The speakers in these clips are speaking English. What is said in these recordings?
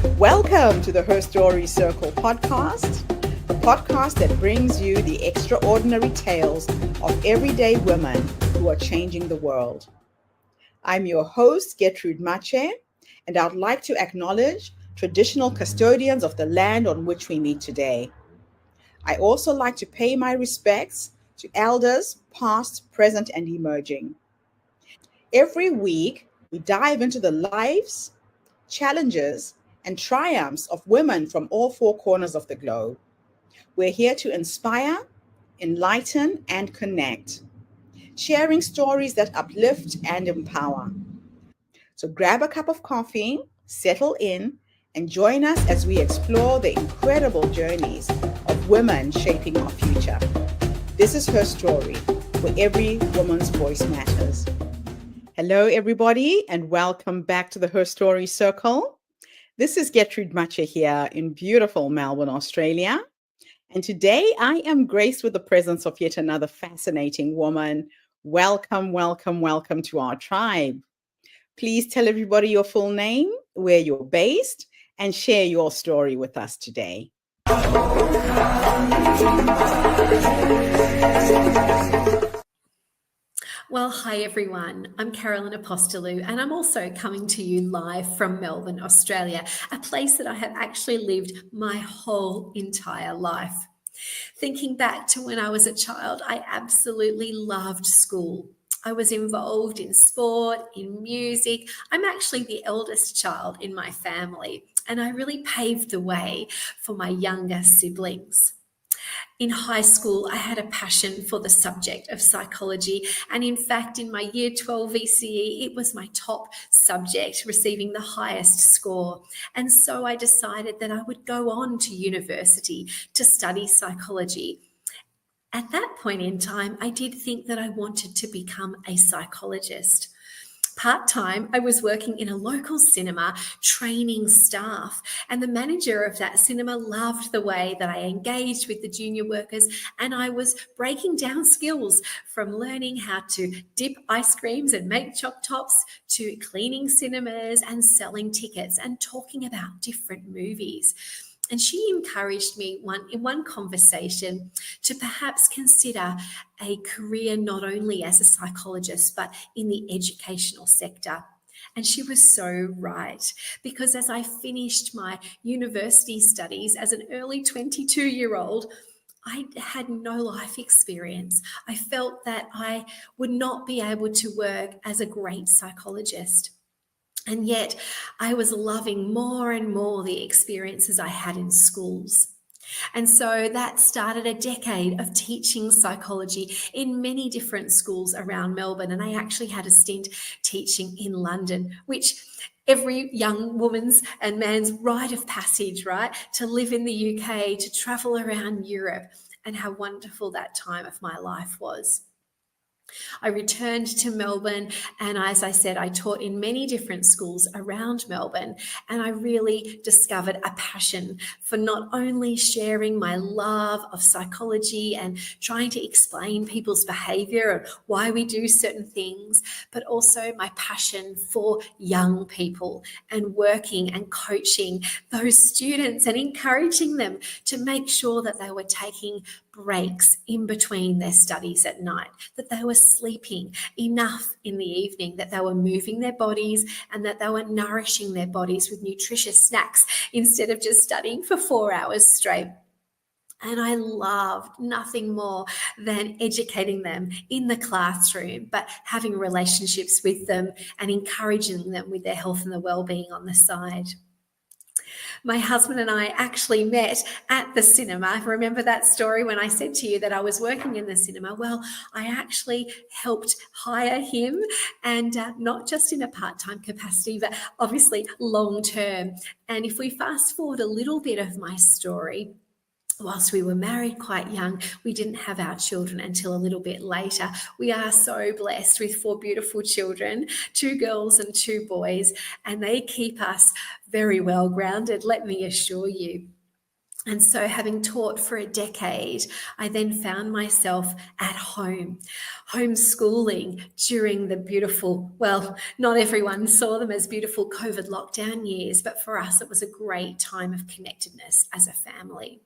Welcome to the Her Story Circle podcast, the podcast that brings you the extraordinary tales of everyday women who are changing the world. I'm your host, Gertrude Mache, and I'd like to acknowledge traditional custodians of the land on which we meet today. I also like to pay my respects to elders, past, present, and emerging. Every week, we dive into the lives, challenges, and triumphs of women from all four corners of the globe. We're here to inspire, enlighten, and connect, sharing stories that uplift and empower. So grab a cup of coffee, settle in, and join us as we explore the incredible journeys of women shaping our future. This is Her Story, where every woman's voice matters. Hello, everybody, and welcome back to the Her Story Circle. This is Gertrude Mache here in beautiful Melbourne, Australia. And today I am graced with the presence of yet another fascinating woman. Welcome, welcome, welcome to our tribe. Please tell everybody your full name, where you're based, and share your story with us today. Well, hi everyone. I'm Carolyn Apostolou, and I'm also coming to you live from Melbourne, Australia, a place that I have actually lived my whole entire life. Thinking back to when I was a child, I absolutely loved school. I was involved in sport, in music. I'm actually the eldest child in my family, and I really paved the way for my younger siblings. In high school, I had a passion for the subject of psychology. And in fact, in my year 12 VCE, it was my top subject, receiving the highest score. And so I decided that I would go on to university to study psychology. At that point in time, I did think that I wanted to become a psychologist. Part-time, I was working in a local cinema training staff, and the manager of that cinema loved the way that I engaged with the junior workers, and I was breaking down skills from learning how to dip ice creams and make choc tops to cleaning cinemas and selling tickets and talking about different movies. And she encouraged me in one conversation to perhaps consider a career not only as a psychologist, but in the educational sector. And she was so right, because as I finished my university studies as an early 22-year-old, I had no life experience. I felt that I would not be able to work as a great psychologist. And yet I was loving more and more the experiences I had in schools. And so that started a decade of teaching psychology in many different schools around Melbourne. And I actually had a stint teaching in London, which every young woman's and man's rite of passage, right? To live in the UK, to travel around Europe, and how wonderful that time of my life was. I returned to Melbourne, and as I said, I taught in many different schools around Melbourne, and I really discovered a passion for not only sharing my love of psychology and trying to explain people's behaviour and why we do certain things, but also my passion for young people and working and coaching those students and encouraging them to make sure that they were taking breaks in between their studies at night, that they were sleeping enough in the evening, that they were moving their bodies, and that they were nourishing their bodies with nutritious snacks instead of just studying for 4 hours straight. And I loved nothing more than educating them in the classroom, but having relationships with them and encouraging them with their health and their well-being on the side. My husband and I actually met at the cinema. Remember that story when I said to you that I was working in the cinema? Well, I actually helped hire him, and not just in a part-time capacity, but obviously long-term. And if we fast forward a little bit of my story, whilst we were married quite young, we didn't have our children until a little bit later. We are so blessed with 4 beautiful children, 2 girls and 2 boys, and they keep us very well grounded, let me assure you. And so, having taught for a decade, I then found myself at home, homeschooling during the beautiful, well, not everyone saw them as beautiful COVID lockdown years, but for us, it was a great time of connectedness as a family.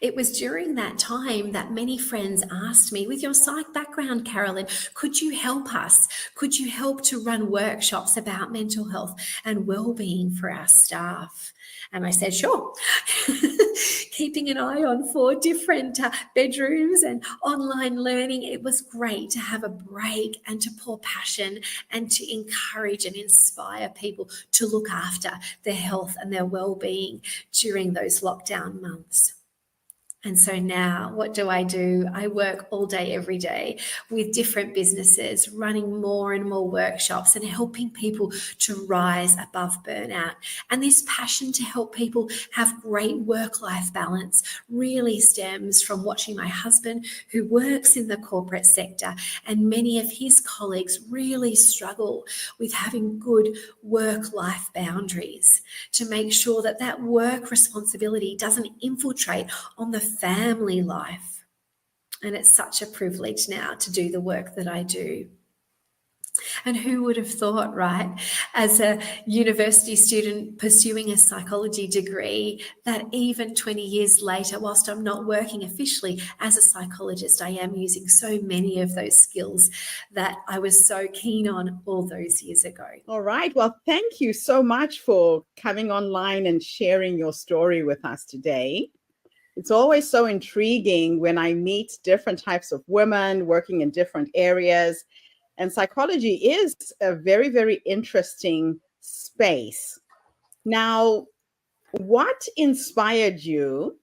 It was during that time that many friends asked me, with your psych background, Carolyn, could you help us? Could you help to run workshops about mental health and well-being for our staff? And I said, sure. Keeping an eye on 4 different bedrooms and online learning, it was great to have a break and to pour passion and to encourage and inspire people to look after their health and their well-being during those lockdown months. And so now what do? I work all day, every day with different businesses, running more and more workshops and helping people to rise above burnout. And this passion to help people have great work-life balance really stems from watching my husband, who works in the corporate sector, and many of his colleagues really struggle with having good work-life boundaries to make sure that that work responsibility doesn't infiltrate on the family life. And it's such a privilege now to do the work that I do. And who would have thought, right, as a university student pursuing a psychology degree, that even 20 years later, whilst I'm not working officially as a psychologist, I am using so many of those skills that I was so keen on all those years ago. All right. Well, thank you so much for coming online and sharing your story with us today. It's always so intriguing when I meet different types of women working in different areas. And psychology is a very, very interesting space. Now, what inspired you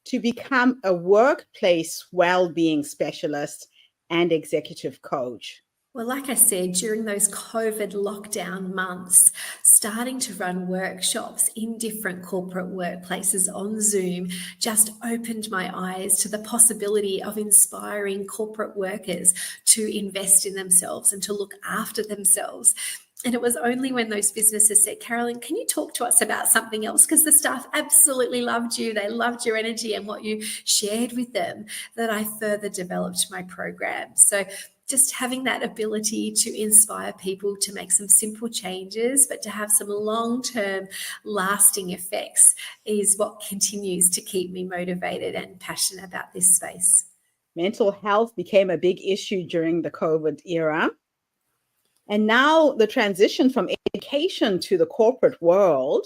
to become a workplace well-being specialist and executive coach? Well, like I said, during those COVID lockdown months, starting to run workshops in different corporate workplaces on Zoom just opened my eyes to the possibility of inspiring corporate workers to invest in themselves and to look after themselves. And it was only when those businesses said, Carolyn, can you talk to us about something else? Because the staff absolutely loved you. They loved your energy and what you shared with them, that I further developed my program. So just having that ability to inspire people to make some simple changes, but to have some long-term lasting effects is what continues to keep me motivated and passionate about this space. Mental health became a big issue during the COVID era. And now the transition from education to the corporate world.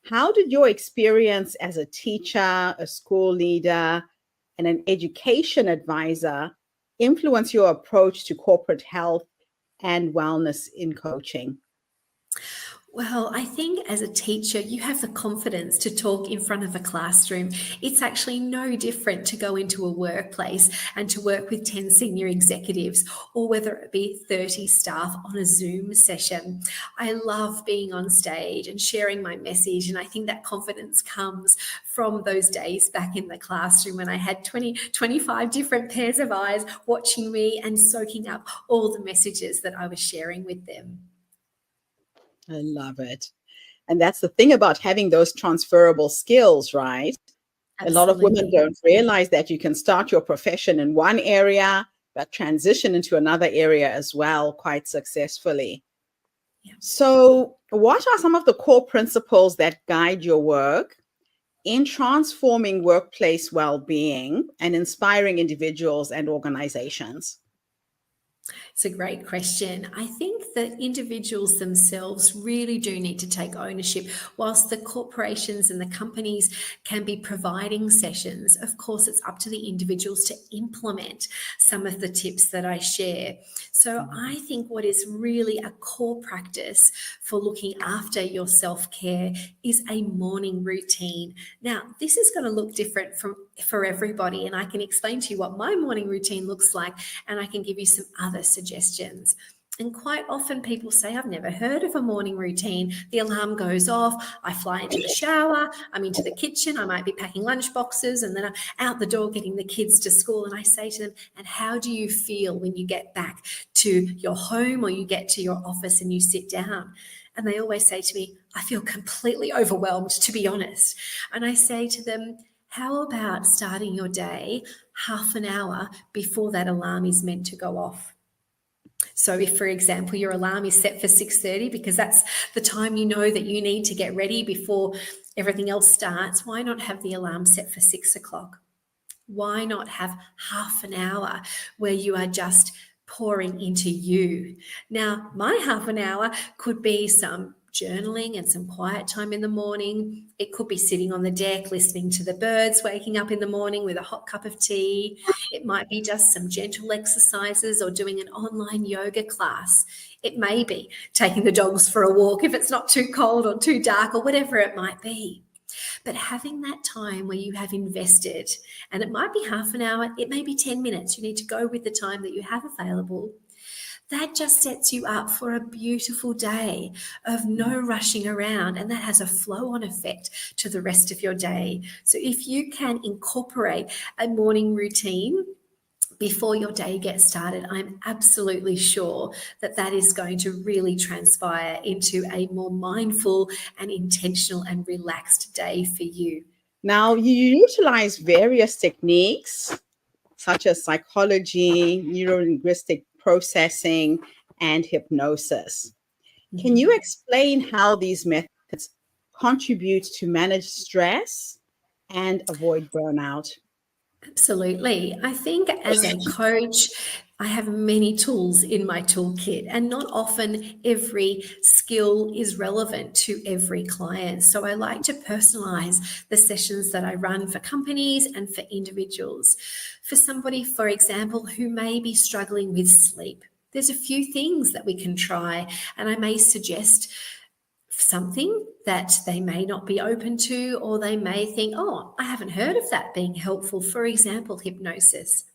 How did your experience as a teacher, a school leader, and an education advisor influence your approach to corporate health and wellness in coaching? Well, I think as a teacher, you have the confidence to talk in front of a classroom. It's actually no different to go into a workplace and to work with 10 senior executives, or whether it be 30 staff on a Zoom session. I love being on stage and sharing my message. And I think that confidence comes from those days back in the classroom when I had 25 different pairs of eyes watching me and soaking up all the messages that I was sharing with them. I love it. And that's the thing about having those transferable skills, right? Absolutely. A lot of women don't realize that you can start your profession in one area, but transition into another area as well quite successfully. Yeah. So, what are some of the core principles that guide your work in transforming workplace well-being and inspiring individuals and organizations? It's a great question. I think that individuals themselves really do need to take ownership. Whilst the corporations and the companies can be providing sessions, of course, it's up to the individuals to implement some of the tips that I share. So I think what is really a core practice for looking after your self-care is a morning routine. Now, this is going to look different for everybody, and I can explain to you what my morning routine looks like, and I can give you some other suggestions. And quite often people say, I've never heard of a morning routine. The alarm goes off, I fly into the shower, I'm into the kitchen, I might be packing lunch boxes, and then I'm out the door getting the kids to school. And I say to them, and how do you feel when you get back to your home or you get to your office and you sit down? And they always say to me, I feel completely overwhelmed, to be honest. And I say to them, how about starting your day half an hour before that alarm is meant to go off? So if, for example, your alarm is set for 6:30 because that's the time you know that you need to get ready before everything else starts, why not have the alarm set for 6 o'clock? Why not have half an hour where you are just pouring into you? Now, my half an hour could be some journaling and some quiet time in the morning. It could be sitting on the deck, listening to the birds, waking up in the morning with a hot cup of tea. It might be just some gentle exercises or doing an online yoga class. It may be taking the dogs for a walk if it's not too cold or too dark or whatever it might be. But having that time where you have invested, and it might be half an hour, it may be 10 minutes, you need to go with the time that you have available. That just sets you up for a beautiful day of no rushing around, and that has a flow-on effect to the rest of your day. So if you can incorporate a morning routine before your day gets started, I'm absolutely sure that that is going to really transpire into a more mindful and intentional and relaxed day for you. Now, you utilize various techniques such as psychology, neuro-linguistic processing, and hypnosis. Can you explain how these methods contribute to manage stress and avoid burnout? Absolutely. I think as a coach, I have many tools in my toolkit, and not often every skill is relevant to every client. So I like to personalize the sessions that I run for companies and for individuals. For somebody, for example, who may be struggling with sleep, there's a few things that we can try, and I may suggest something that they may not be open to, or they may think, oh, I haven't heard of that being helpful. For example, hypnosis.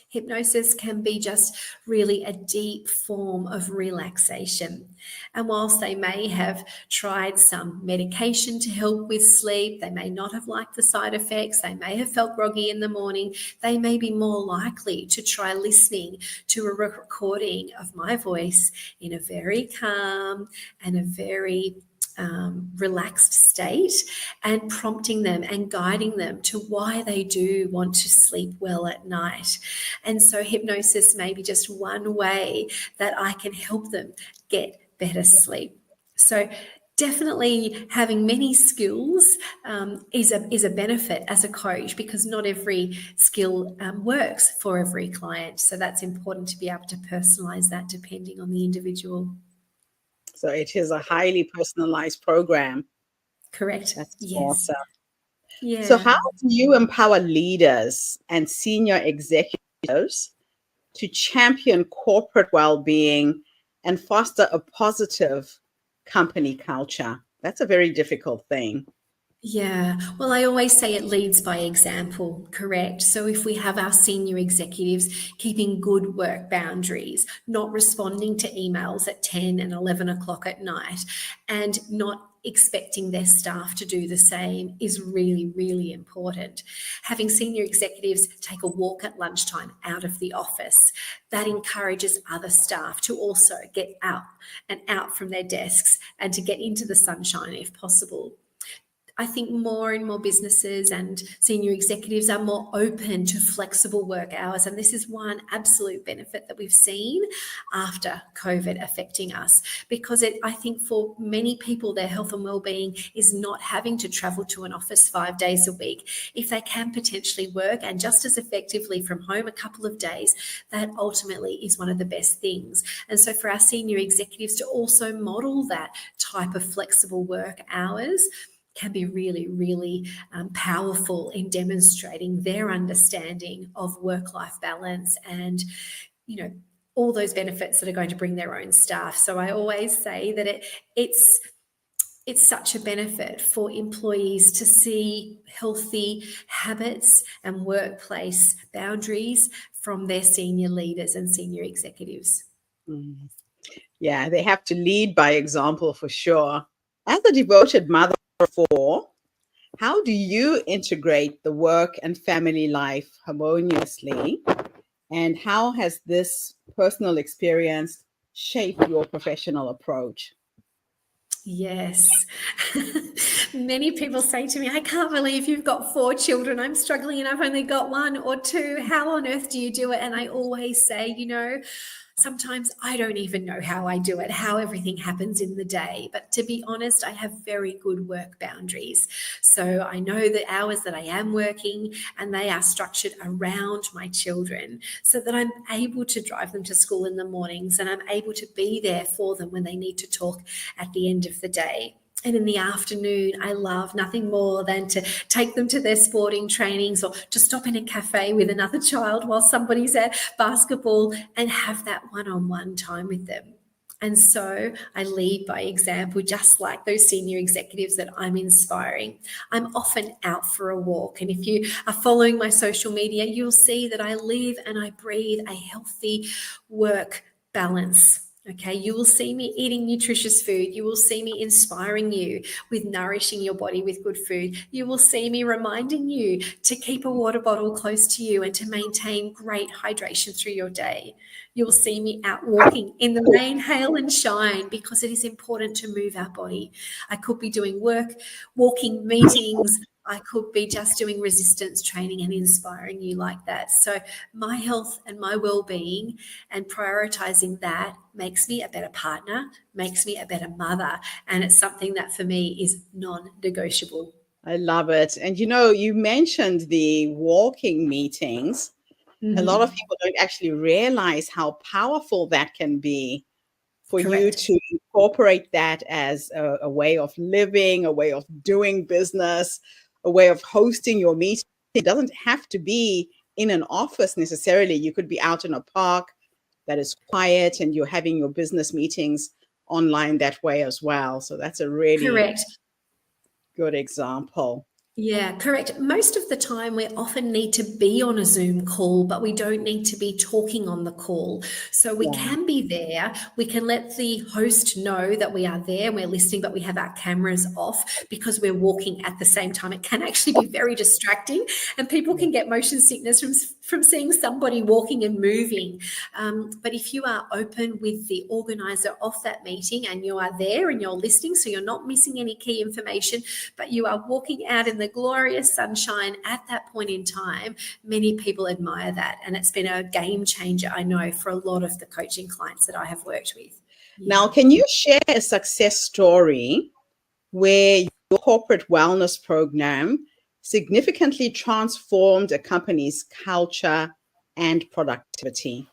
Hypnosis can be just really a deep form of relaxation. And whilst they may have tried some medication to help with sleep, they may not have liked the side effects, they may have felt groggy in the morning, they may be more likely to try listening to a recording of my voice in a very calm and a very relaxed state, and prompting them and guiding them to why they do want to sleep well at night. And so hypnosis may be just one way that I can help them get better sleep. So definitely having many skills is a benefit as a coach, because not every skill works for every client. So that's important to be able to personalize that depending on the individual. So it is a highly personalized program. Correct. That's Yes. awesome. So Yeah. how do you empower leaders and senior executives to champion corporate well-being and foster a positive company culture? That's a very difficult thing. Yeah. Well, I always say it leads by example, correct? So if we have our senior executives keeping good work boundaries, not responding to emails at 10 and 11 o'clock at night, and not expecting their staff to do the same, is really, really important. Having senior executives take a walk at lunchtime out of the office, that encourages other staff to also get out and out from their desks and to get into the sunshine if possible. I think more and more businesses and senior executives are more open to flexible work hours. And this is one absolute benefit that we've seen after COVID affecting us, because I think for many people, their health and wellbeing is not having to travel to an office 5 days a week. If they can potentially work and just as effectively from home a couple of days, that ultimately is one of the best things. And so for our senior executives to also model that type of flexible work hours can be really, really powerful in demonstrating their understanding of work-life balance and, all those benefits that are going to bring their own staff. So I always say that it's such a benefit for employees to see healthy habits and workplace boundaries from their senior leaders and senior executives. Mm. Yeah, they have to lead by example for sure. As a devoted mother of four, how do you integrate the work and family life harmoniously? And how has this personal experience shaped your professional approach? Yes. Many people say to me, I can't believe you've got 4 children. I'm struggling and I've only got 1 or 2. How on earth do you do it? And I always say, sometimes I don't even know how I do it, how everything happens in the day. But to be honest, I have very good work boundaries. So I know the hours that I am working, and they are structured around my children so that I'm able to drive them to school in the mornings, and I'm able to be there for them when they need to talk at the end of the day. And in the afternoon, I love nothing more than to take them to their sporting trainings, or to stop in a cafe with another child while somebody's at basketball and have that one-on-one time with them. And so I lead by example, just like those senior executives that I'm inspiring. I'm often out for a walk. And if you are following my social media, you'll see that I live and I breathe a healthy work balance. Okay, you will see me eating nutritious food. You will see me inspiring you with nourishing your body with good food. You will see me reminding you to keep a water bottle close to you and to maintain great hydration through your day. You will see me out walking in the rain, hail, and shine, because it is important to move our body. I could be doing work, walking meetings. I could be just doing resistance training and inspiring you like that. So my health and my well-being and prioritizing that makes me a better partner, makes me a better mother. And it's something that for me is non-negotiable. I love it. And you mentioned the walking meetings. A lot of people don't actually realize how powerful that can be, for you Correct. to incorporate that as a way of living, a way of doing business, a way of hosting your meeting. It doesn't have to be in an office necessarily. You could be out in a park that is quiet, and you're having your business meetings online that way as well. So that's a really Correct. good example. Yeah, correct. Most of the time, we often need to be on a Zoom call, but we don't need to be talking on the call. So we can be there. We can let the host know that we are there and we're listening, but we have our cameras off because we're walking at the same time. It can actually be very distracting, and people can get motion sickness from seeing somebody walking and moving. But if you are open with the organizer of that meeting and you are there and you're listening, so you're not missing any key information, but you are walking out in the glorious sunshine at that point in time, many people admire that. And it's been a game changer, I know, for a lot of the coaching clients that I have worked with. Now, can you share a success story where your corporate wellness program significantly transformed a company's culture and productivity?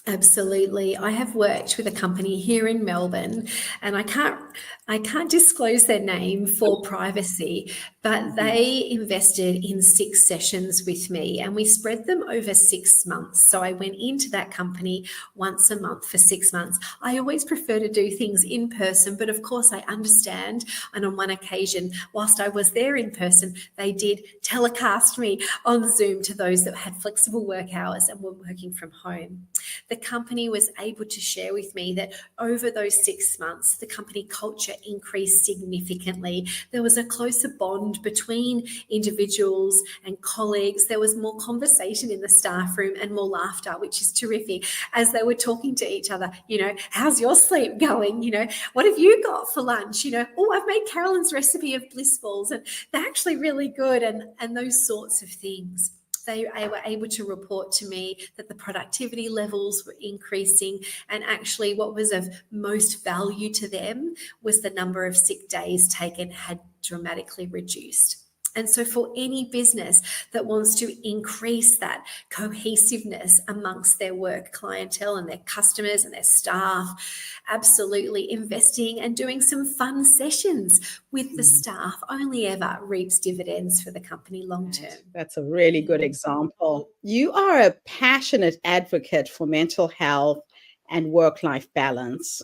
Absolutely. I have worked with a company here in Melbourne, and I can't disclose their name for privacy, but they invested in 6 sessions with me, and we spread them over 6 months. So I went into that company once a month for 6 months. I always prefer to do things in person, but of course I understand. And on one occasion, whilst I was there in person, they did telecast me on Zoom to those that had flexible work hours and were working from home. The company was able to share with me that over those 6 months, the company culture increased significantly. There was a closer bond between individuals and colleagues. There was more conversation in the staff room and more laughter, which is terrific, as they were talking to each other. How's your sleep going? What have you got for lunch? Oh, I've made Carolyn's recipe of bliss balls, and they're actually really good, and those sorts of things. They were able to report to me that the productivity levels were increasing, and actually what was of most value to them was the number of sick days taken had dramatically reduced. And so for any business that wants to increase that cohesiveness amongst their work clientele and their customers and their staff, absolutely investing and doing some fun sessions with the staff only ever reaps dividends for the company long term. That's a really good example. You are a passionate advocate for mental health and work-life balance.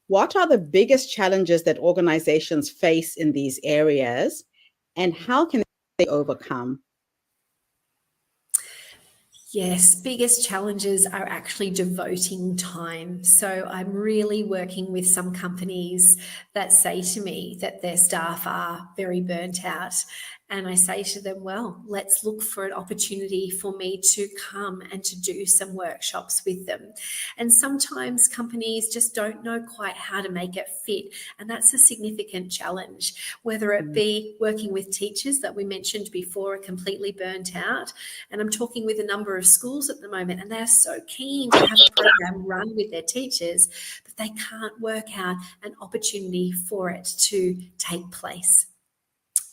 What are the biggest challenges that organizations face in these areas, and how can they overcome? Yes, biggest challenges are actually devoting time. So I'm really working with some companies that say to me that their staff are very burnt out And I say to them, well, let's look for an opportunity for me to come and to do some workshops with them. And sometimes companies just don't know quite how to make it fit. And that's a significant challenge, whether it be working with teachers that we mentioned before are completely burnt out. And I'm talking with a number of schools at the moment, and they're so keen to have a program run with their teachers, but they can't work out an opportunity for it to take place.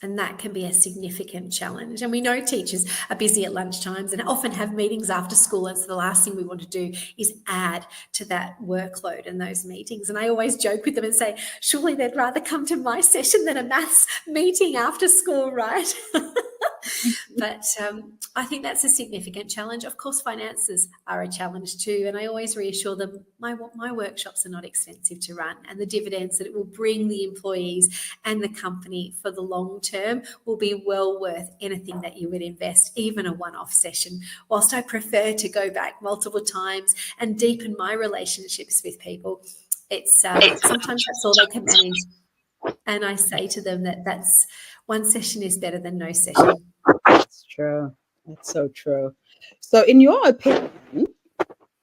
And that can be a significant challenge. And we know teachers are busy at lunchtimes and often have meetings after school. And so the last thing we want to do is add to that workload and those meetings. And I always joke with them and say, surely they'd rather come to my session than a maths meeting after school, right? But I think that's a significant challenge. Of course, finances are a challenge too. And I always reassure them, my workshops are not expensive to run, and the dividends that it will bring the employees and the company for the long term will be well worth anything that you would invest, even a one-off session. Whilst I prefer to go back multiple times and deepen my relationships with people, it's sometimes that's all they can manage. And I say to them that's one session is better than no session. That's true. That's so true. So in your opinion,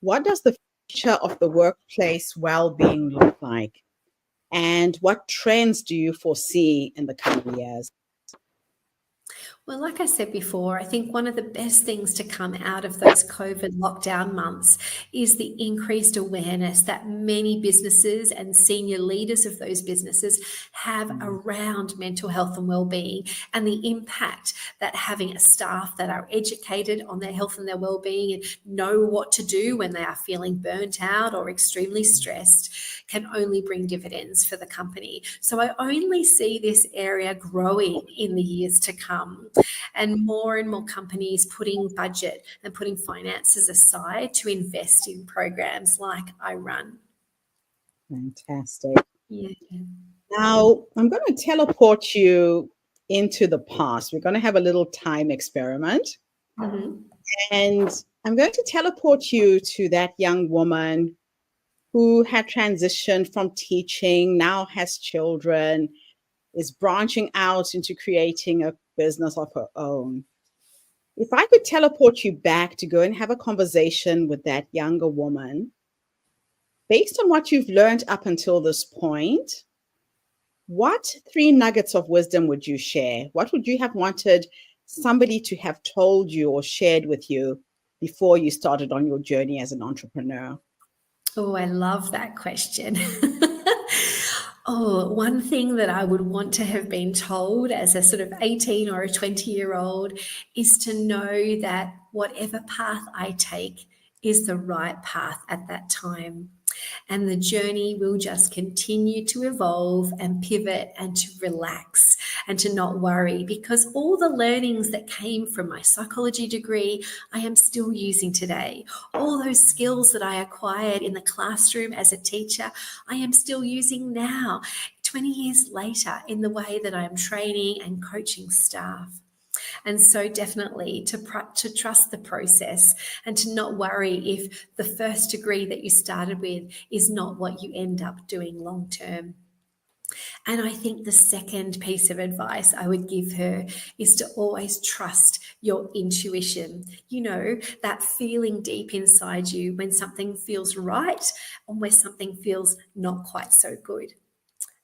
what does the future of the workplace well-being look like? And what trends do you foresee in the coming years? Well, like I said before, I think one of the best things to come out of those COVID lockdown months is the increased awareness that many businesses and senior leaders of those businesses have around mental health and well-being, and the impact that having a staff that are educated on their health and their well-being and know what to do when they are feeling burnt out or extremely stressed can only bring dividends for the company. So I only see this area growing in the years to come, and more companies putting budget and putting finances aside to invest in programs like I run. Fantastic. Yeah. Now, I'm going to teleport you into the past. We're going to have a little time experiment. Mm-hmm. And I'm going to teleport you to that young woman who had transitioned from teaching, now has children, is branching out into creating a business of her own. If I could teleport you back to go and have a conversation with that younger woman, based on what you've learned up until this point, what 3 nuggets of wisdom would you share? What would you have wanted somebody to have told you or shared with you before you started on your journey as an entrepreneur? Oh, I love that question. Oh, one thing that I would want to have been told as a sort of 18 or a 20-year-old is to know that whatever path I take is the right path at that time. And the journey will just continue to evolve and pivot and to relax and to not worry, because all the learnings that came from my psychology degree, I am still using today. All those skills that I acquired in the classroom as a teacher, I am still using now, 20 years later, in the way that I am training and coaching staff. And so definitely to trust the process and to not worry if the first degree that you started with is not what you end up doing long term. And I think the second piece of advice I would give her is to always trust your intuition. You know, that feeling deep inside you when something feels right and when something feels not quite so good.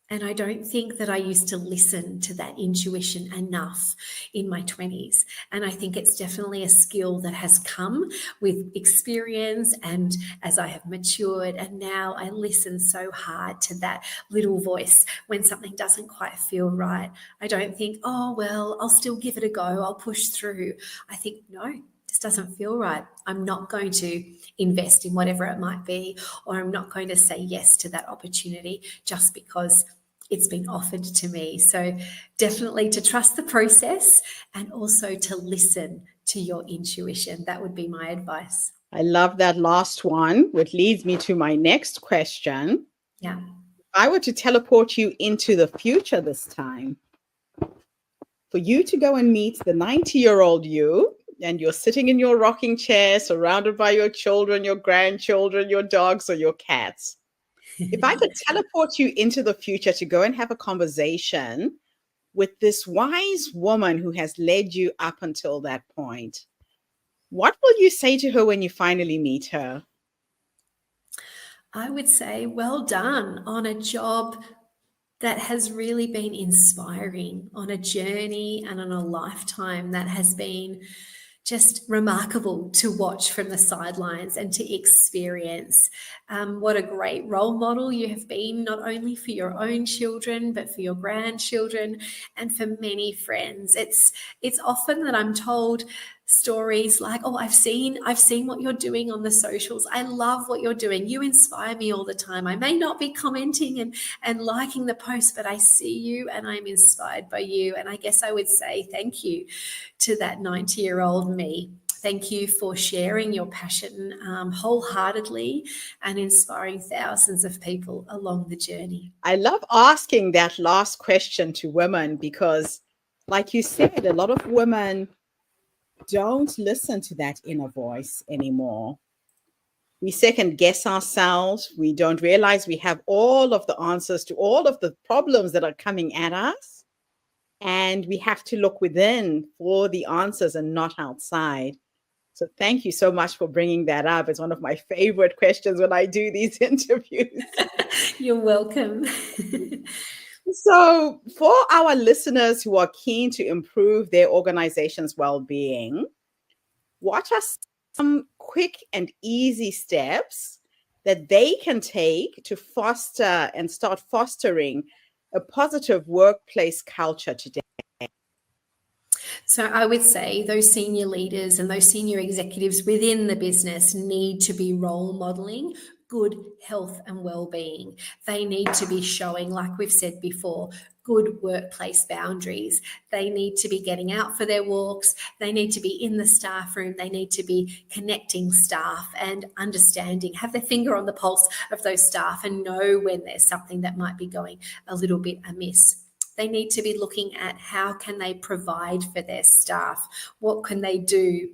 And I don't think that I used to listen to that intuition enough in my 20s. And I think it's definitely a skill that has come with experience and as I have matured. And now I listen so hard to that little voice when something doesn't quite feel right. I don't think, oh, well, I'll still give it a go. I'll push through. I think, no, this doesn't feel right. I'm not going to invest in whatever it might be, or I'm not going to say yes to that opportunity just because it's been offered to me. So definitely to trust the process and also to listen to your intuition. That would be my advice. I love that last one, which leads me to my next question. Yeah. If I were to teleport you into the future this time, for you to go and meet the 90-year-old you, and you're sitting in your rocking chair surrounded by your children, your grandchildren, your dogs, or your cats. If I could teleport you into the future to go and have a conversation with this wise woman who has led you up until that point, what will you say to her when you finally meet her? I would say, well done on a job that has really been inspiring, on a journey and on a lifetime that has been just remarkable to watch from the sidelines and to experience. What a great role model you have been, not only for your own children, but for your grandchildren and for many friends. It's often that I'm told stories like, oh, I've seen what you're doing on the socials. I love what you're doing. You inspire me all the time. I may not be commenting and liking the post, but I see you and I'm inspired by you. And I guess I would say thank you to that 90-year-old me. Thank you for sharing your passion wholeheartedly and inspiring thousands of people along the journey. I love asking that last question to women because, like you said, a lot of women don't listen to that inner voice anymore. We second guess ourselves. We don't realize we have all of the answers to all of the problems that are coming at us. And we have to look within for the answers and not outside. So thank you so much for bringing that up. It's one of my favorite questions when I do these interviews. You're welcome. So for our listeners who are keen to improve their organization's well-being, what are some quick and easy steps that they can take to foster and start fostering a positive workplace culture today? So I would say those senior leaders and those senior executives within the business need to be role modeling good health and well-being. They need to be showing, like we've said before, good workplace boundaries. They need to be getting out for their walks. They need to be in the staff room. They need to be connecting staff and understanding, have their finger on the pulse of those staff and know when there's something that might be going a little bit amiss. They need to be looking at how can they provide for their staff? What can they do?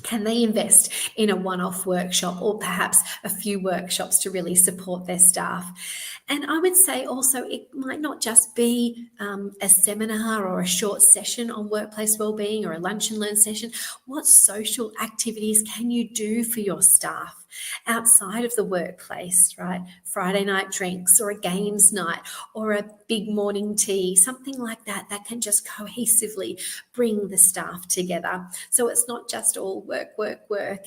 Can they invest in a one-off workshop or perhaps a few workshops to really support their staff? And I would say also it might not just be a seminar or a short session on workplace wellbeing or a lunch and learn session. What social activities can you do for your staff outside of the workplace, right? Friday night drinks or a games night or a big morning tea, something like that, that can just cohesively bring the staff together. So it's not just all work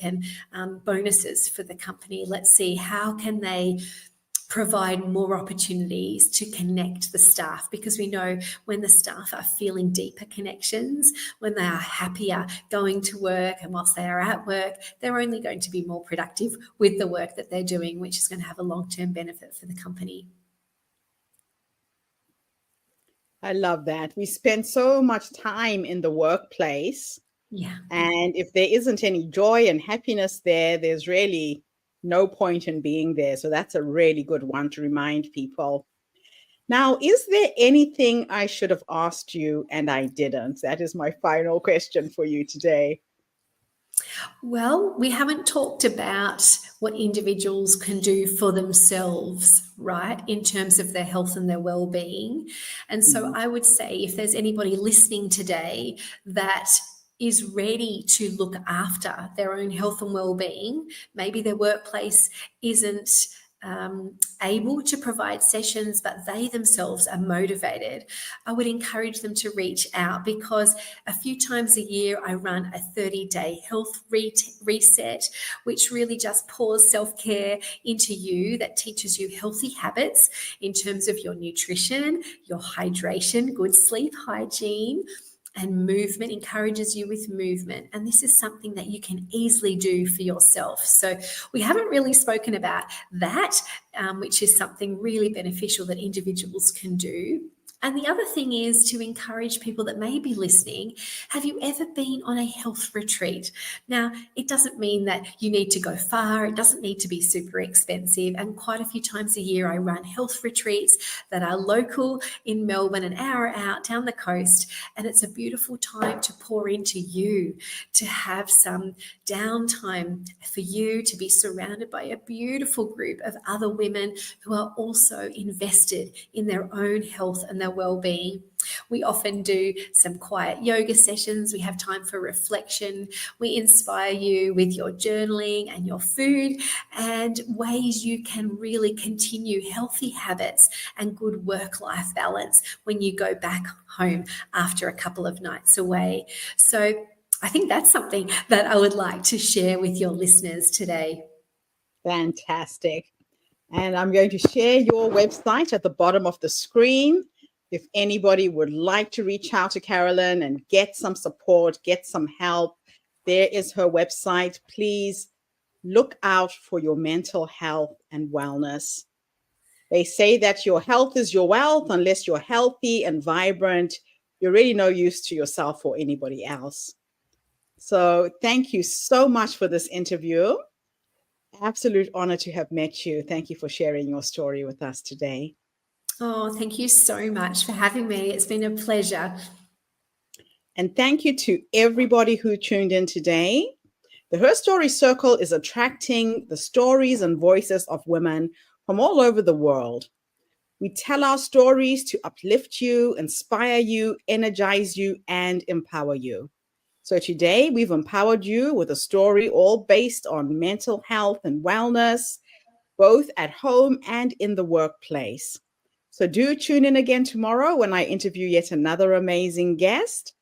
and bonuses for the company. Let's see, how can they provide more opportunities to connect the staff, because we know when the staff are feeling deeper connections, when they are happier going to work, and whilst they are at work, they're only going to be more productive with the work that they're doing, which is going to have a long-term benefit for the company. I love that. We spend so much time in the workplace. Yeah. And if there isn't any joy and happiness there, there's really no point in being there. So that's a really good one to remind people. Now, is there anything I should have asked you and I didn't? That is my final question for you today. Well, we haven't talked about what individuals can do for themselves, right, in terms of their health and their well-being. And so I would say if there's anybody listening today that is ready to look after their own health and well-being, maybe their workplace isn't able to provide sessions, but they themselves are motivated, I would encourage them to reach out, because a few times a year I run a 30-day health reset, which really just pours self-care into you, that teaches you healthy habits in terms of your nutrition, your hydration, good sleep hygiene, and movement, encourages you with movement. And this is something that you can easily do for yourself. So we haven't really spoken about that, which is something really beneficial that individuals can do. And the other thing is to encourage people that may be listening, have you ever been on a health retreat? Now, it doesn't mean that you need to go far. It doesn't need to be super expensive. And quite a few times a year, I run health retreats that are local in Melbourne, an hour out down the coast. And it's a beautiful time to pour into you, to have some downtime for you, to be surrounded by a beautiful group of other women who are also invested in their own health and their our well-being. We often do some quiet yoga sessions. We have time for reflection. We inspire you with your journaling and your food and ways you can really continue healthy habits and good work-life balance when you go back home after a couple of nights away. So I think that's something that I would like to share with your listeners today. Fantastic. And I'm going to share your website at the bottom of the screen. If anybody would like to reach out to Carolyn and get some support, get some help, there is her website. Please look out for your mental health and wellness. They say that your health is your wealth. Unless you're healthy and vibrant, you're really no use to yourself or anybody else. So thank you so much for this interview. Absolute honor to have met you. Thank you for sharing your story with us today. Oh, thank you so much for having me. It's been a pleasure. And thank you to everybody who tuned in today. The Her Story Circle is attracting the stories and voices of women from all over the world. We tell our stories to uplift you, inspire you, energize you, and empower you. So today we've empowered you with a story all based on mental health and wellness, both at home and in the workplace. So do tune in again tomorrow when I interview yet another amazing guest.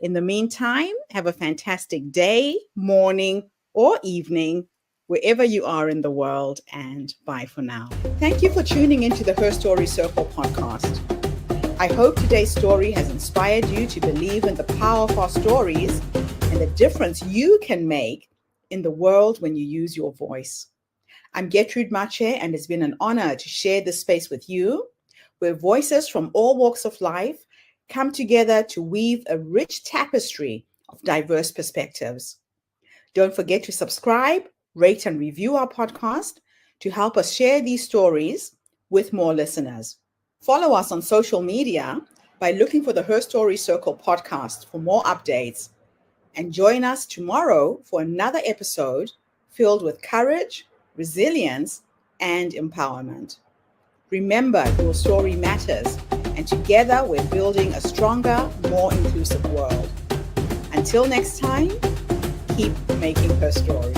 In the meantime, have a fantastic day, morning, or evening, wherever you are in the world, and bye for now. Thank you for tuning into the Her Story Circle podcast. I hope today's story has inspired you to believe in the power of our stories and the difference you can make in the world when you use your voice. I'm Gertrude Mache, and it's been an honor to share this space with you, where voices from all walks of life come together to weave a rich tapestry of diverse perspectives. Don't forget to subscribe, rate, and review our podcast to help us share these stories with more listeners. Follow us on social media by looking for the Her Story Circle podcast for more updates. And join us tomorrow for another episode filled with courage, resilience, and empowerment. Remember, your story matters, and together we're building a stronger, more inclusive world. Until next time, keep making her story.